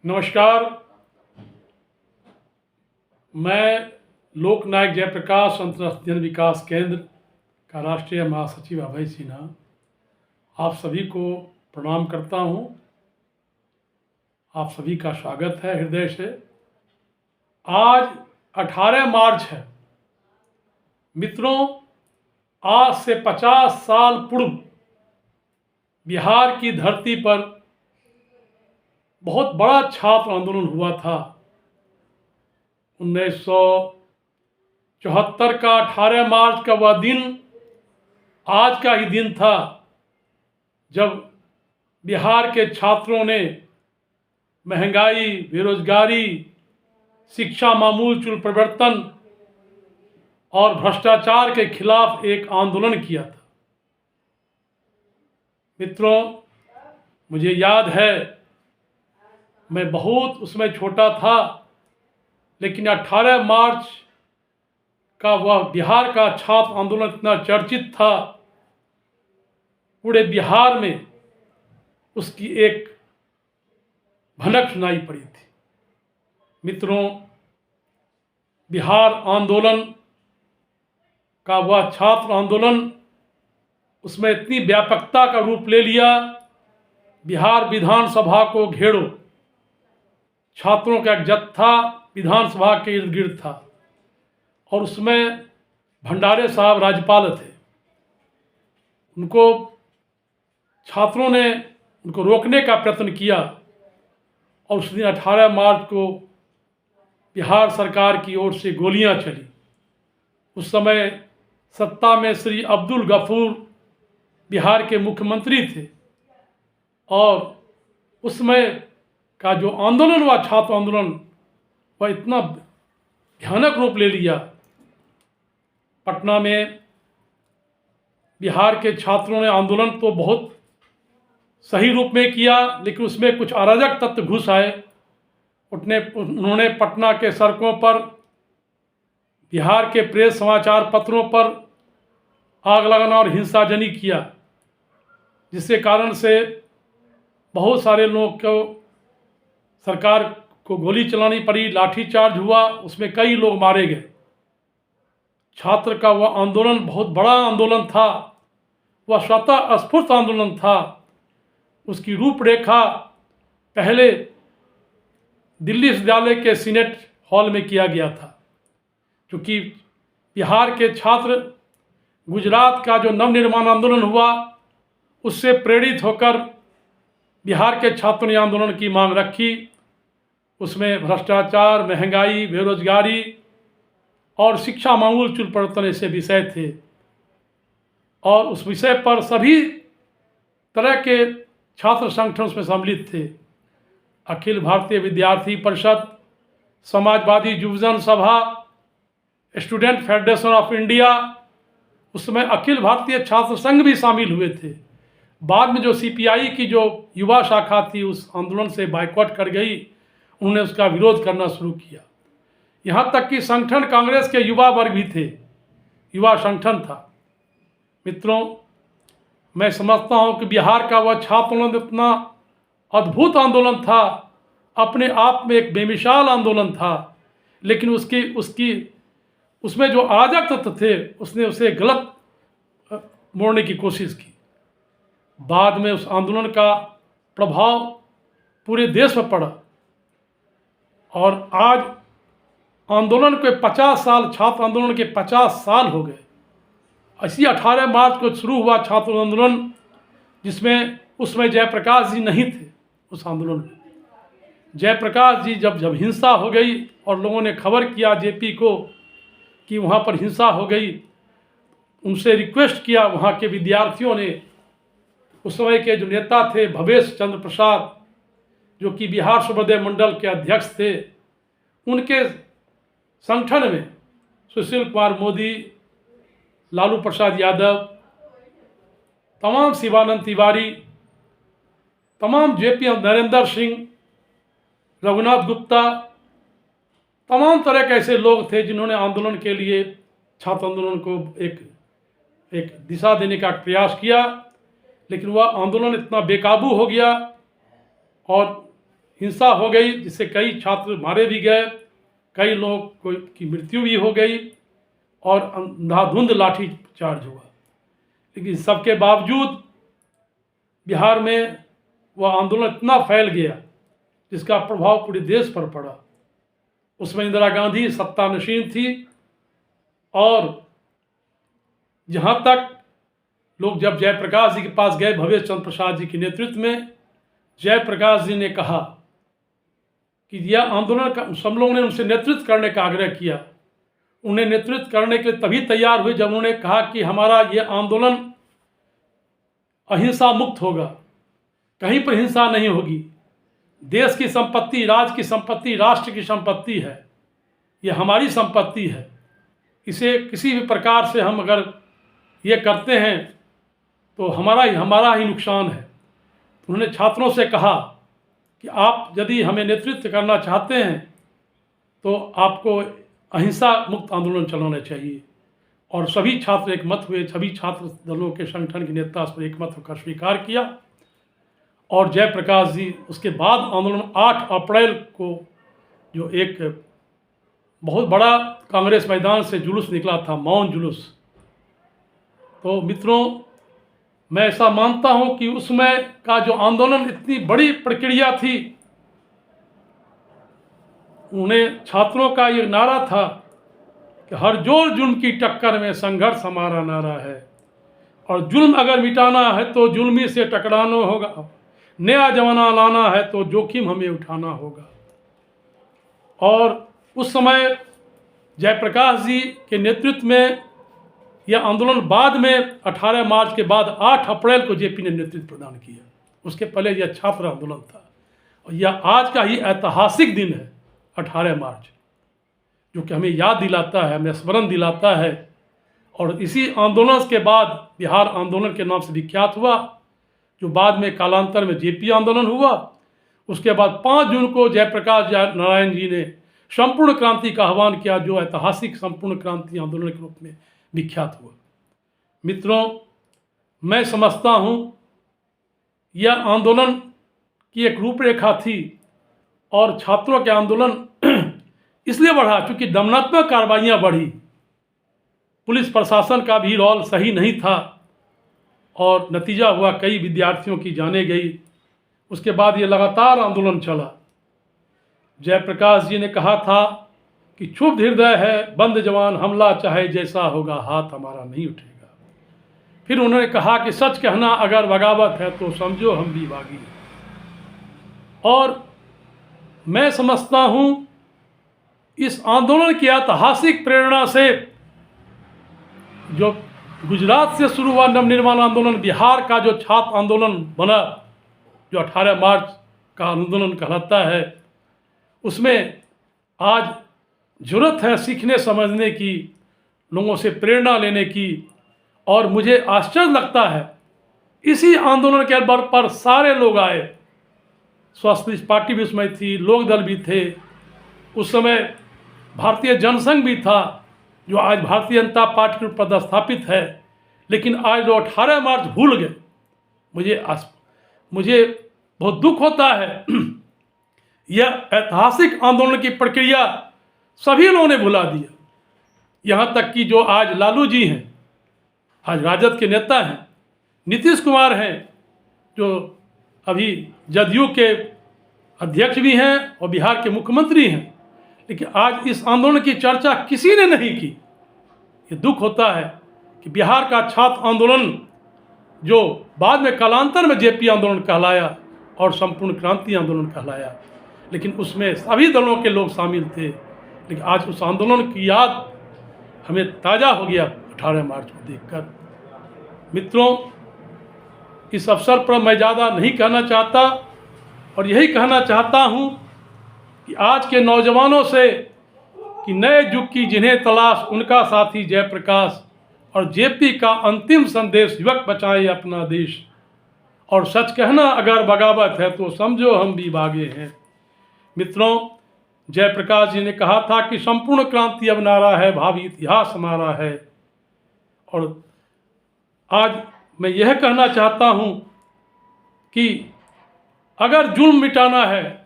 नमस्कार। मैं लोक नायक जयप्रकाश अंतर्राष्ट्रीय जन विकास केंद्र का राष्ट्रीय महासचिव अभय सिन्हा आप सभी को प्रणाम करता हूं। आप सभी का स्वागत है हृदय से। आज 18 मार्च है। मित्रों, आज से 50 साल पूर्व बिहार की धरती पर बहुत बड़ा छात्र आंदोलन हुआ था। 1974 का 18 मार्च का वह दिन आज का ही दिन था जब बिहार के छात्रों ने महंगाई, बेरोजगारी, शिक्षा मामूल परिवर्तन और भ्रष्टाचार के खिलाफ एक आंदोलन किया था। मित्रों, मुझे याद है, मैं बहुत उसमें छोटा था, लेकिन 18 मार्च का वह बिहार का छात्र आंदोलन इतना चर्चित था, पूरे बिहार में उसकी एक भनक सुनाई पड़ी थी। मित्रों, बिहार आंदोलन का वह छात्र आंदोलन, उसमें इतनी व्यापकता का रूप ले लिया। बिहार विधानसभा को घेरो, छात्रों का एक जत्था विधानसभा के इर्द गिर्द था और उसमें भंडारे साहब राज्यपाल थे। छात्रों ने उनको रोकने का प्रयत्न किया और उस दिन 18 मार्च को बिहार सरकार की ओर से गोलियां चली। उस समय सत्ता में श्री अब्दुल गफूर बिहार के मुख्यमंत्री थे और उसमें का जो आंदोलन हुआ, छात्र आंदोलन, वह इतना भयानक रूप ले लिया। पटना में बिहार के छात्रों ने आंदोलन तो बहुत सही रूप में किया, लेकिन उसमें कुछ अराजक तत्व घुस आए। उन्होंने पटना के सड़कों पर, बिहार के प्रेस समाचार पत्रों पर आग लगाना और हिंसाजनी किया, जिसके कारण से बहुत सारे लोगों को, सरकार को गोली चलानी पड़ी, लाठीचार्ज हुआ, उसमें कई लोग मारे गए। छात्र का वह आंदोलन बहुत बड़ा आंदोलन था, वह स्वतः स्फूर्त आंदोलन था। उसकी रूपरेखा पहले दिल्ली विश्वविद्यालय के सीनेट हॉल में किया गया था, क्योंकि बिहार के छात्र गुजरात का जो नवनिर्माण आंदोलन हुआ, उससे प्रेरित होकर बिहार के छात्रों ने आंदोलन की मांग रखी। उसमें भ्रष्टाचार, महंगाई, बेरोजगारी और शिक्षा मामूल परिवर्तन ऐसे विषय थे और उस विषय पर सभी तरह के छात्र संगठन उसमें सम्मिलित थे। अखिल भारतीय विद्यार्थी परिषद, समाजवादी युवजन सभा, स्टूडेंट फेडरेशन ऑफ इंडिया, उसमें अखिल भारतीय छात्र संघ भी शामिल हुए थे। बाद में जो सीपीआई की जो युवा शाखा थी, उस आंदोलन से बायकॉट कर गई, उन्होंने उसका विरोध करना शुरू किया। यहाँ तक कि संगठन कांग्रेस के युवा वर्ग भी थे, युवा संगठन था। मित्रों, मैं समझता हूँ कि बिहार का वह छात्र आंदोलन इतना अद्भुत आंदोलन था, अपने आप में एक बेमिसाल आंदोलन था, लेकिन उसमें जो अराजक तत्व थे, उसने उसे गलत मोड़ने की कोशिश की। बाद में उस आंदोलन का प्रभाव पूरे देश पर पड़ा और आज आंदोलन के 50 साल, छात्र आंदोलन के 50 साल हो गए। इसी 18 मार्च को शुरू हुआ छात्र आंदोलन, जिसमें उसमें जयप्रकाश जी नहीं थे। उस आंदोलन में जयप्रकाश जी जब हिंसा हो गई और लोगों ने खबर किया जेपी को कि वहाँ पर हिंसा हो गई, उनसे रिक्वेस्ट किया। वहाँ के विद्यार्थियों ने, उस समय के जो नेता थे भवेश चंद्र प्रसाद, जो कि बिहार सर्वोदय मंडल के अध्यक्ष थे, उनके संगठन में सुशील कुमार मोदी, लालू प्रसाद यादव, तमाम शिवानंद तिवारी, तमाम जेपी नरेंद्र सिंह, रघुनाथ गुप्ता, तमाम तरह के ऐसे लोग थे जिन्होंने आंदोलन के लिए, छात्र आंदोलन को एक दिशा देने का प्रयास किया। लेकिन वह आंदोलन इतना बेकाबू हो गया और हिंसा हो गई, जिससे कई छात्र मारे भी गए, कई लोग की मृत्यु भी हो गई और अंधाधुंध लाठी चार्ज हुआ। लेकिन सबके बावजूद बिहार में वह आंदोलन इतना फैल गया जिसका प्रभाव पूरे देश पर पड़ा। उसमें इंदिरा गांधी सत्तानशीन थी और जहाँ तक लोग जब जयप्रकाश जी के पास गए, भवेश चंद्र प्रसाद जी के नेतृत्व में, जयप्रकाश जी ने कहा कि यह आंदोलन का, सब लोगों ने उनसे नेतृत्व करने का आग्रह किया। उन्हें नेतृत्व करने के लिए तभी तैयार हुए जब उन्होंने कहा कि हमारा ये आंदोलन अहिंसा मुक्त होगा, कहीं पर हिंसा नहीं होगी। देश की संपत्ति, राज्य की संपत्ति, राष्ट्र की संपत्ति है, ये हमारी संपत्ति है। इसे किसी भी प्रकार से हम अगर ये करते हैं तो हमारा ही नुकसान है। तो उन्होंने छात्रों से कहा कि आप यदि हमें नेतृत्व करना चाहते हैं तो आपको अहिंसा मुक्त आंदोलन चलाना चाहिए। और सभी छात्र एकमत हुए, सभी छात्र दलों के संगठन के नेता उस पर एकमत होकर स्वीकार किया। और जयप्रकाश जी उसके बाद आंदोलन 8 अप्रैल को जो एक बहुत बड़ा कांग्रेस मैदान से जुलूस निकला था, मौन जुलूस। तो मित्रों, मैं ऐसा मानता हूं कि उसमें का जो आंदोलन इतनी बड़ी प्रक्रिया थी, उन्हें छात्रों का ये नारा था कि हर जोर जुल्म की टक्कर में संघर्ष हमारा नारा है, और जुल्म अगर मिटाना है तो जुल्मी से टकराना होगा, नया जमाना लाना है तो जोखिम हमें उठाना होगा। और उस समय जयप्रकाश जी के नेतृत्व में यह आंदोलन बाद में 18 मार्च के बाद 8 अप्रैल को जेपी ने नेतृत्व प्रदान किया। उसके पहले यह छात्र आंदोलन था। और यह आज का ही ऐतिहासिक दिन है 18 मार्च, जो कि हमें याद दिलाता है, हमें स्मरण दिलाता है। और इसी आंदोलन के बाद बिहार आंदोलन के नाम से विख्यात हुआ, जो बाद में कालांतर में जेपी आंदोलन हुआ। उसके बाद 5 जून को जयप्रकाश नारायण जी ने संपूर्ण क्रांति का आह्वान किया, जो ऐतिहासिक संपूर्ण क्रांति आंदोलन के रूप में विख्यात हुआ। मित्रों, मैं समझता हूँ यह आंदोलन की एक रूपरेखा थी, और छात्रों के आंदोलन इसलिए बढ़ा क्योंकि दमनात्मक कार्रवाइयाँ बढ़ी, पुलिस प्रशासन का भी रोल सही नहीं था, और नतीजा हुआ कई विद्यार्थियों की जानें गई। उसके बाद ये लगातार आंदोलन चला। जयप्रकाश जी ने कहा था कि क्षुब्ध हृदय है बंद जवान, हमला चाहे जैसा होगा, हाथ हमारा नहीं उठेगा। फिर उन्होंने कहा कि सच कहना अगर बगावत है तो समझो हम भी बागी हैं। और मैं समझता हूँ इस आंदोलन की ऐतिहासिक प्रेरणा से, जो गुजरात से शुरू हुआ नवनिर्माण आंदोलन, बिहार का जो छात्र आंदोलन बना, जो 18 मार्च का आंदोलन कहलाता है, उसमें आज ज़रूरत है सीखने समझने की, लोगों से प्रेरणा लेने की। और मुझे आश्चर्य लगता है, इसी आंदोलन के बल पर सारे लोग आए। सोशलिस्ट पार्टी भी उसमें थी, लोक दल भी थे, उस समय भारतीय जनसंघ भी था, जो आज भारतीय जनता पार्टी के रूप में स्थापित है। लेकिन आज लोग 18 मार्च भूल गए। मुझे बहुत दुख होता है। यह ऐतिहासिक आंदोलन की प्रक्रिया सभी लोगों ने भुला दिया। यहाँ तक कि जो आज लालू जी हैं, आज राजद के नेता हैं, नीतीश कुमार हैं, जो अभी जदयू के अध्यक्ष भी हैं और बिहार के मुख्यमंत्री हैं, लेकिन आज इस आंदोलन की चर्चा किसी ने नहीं की। ये दुख होता है कि बिहार का छात्र आंदोलन, जो बाद में कालांतर में जेपी आंदोलन कहलाया और संपूर्ण क्रांति आंदोलन कहलाया, लेकिन उसमें सभी दलों के लोग शामिल थे। लेकिन आज उस आंदोलन की याद हमें ताज़ा हो गया 18 मार्च को देखकर। मित्रों, इस अवसर पर मैं ज़्यादा नहीं कहना चाहता, और यही कहना चाहता हूँ कि आज के नौजवानों से कि नए युग की जिन्हें तलाश, उनका साथी जयप्रकाश, और जेपी का अंतिम संदेश, युवक बचाए अपना देश, और सच कहना अगर बगावत है तो समझो हम भी बागे हैं। मित्रों, जयप्रकाश जी ने कहा था कि संपूर्ण क्रांति अब नारा है, भावी इतिहास हमारा है। और आज मैं यह कहना चाहता हूँ कि अगर जुल्म मिटाना है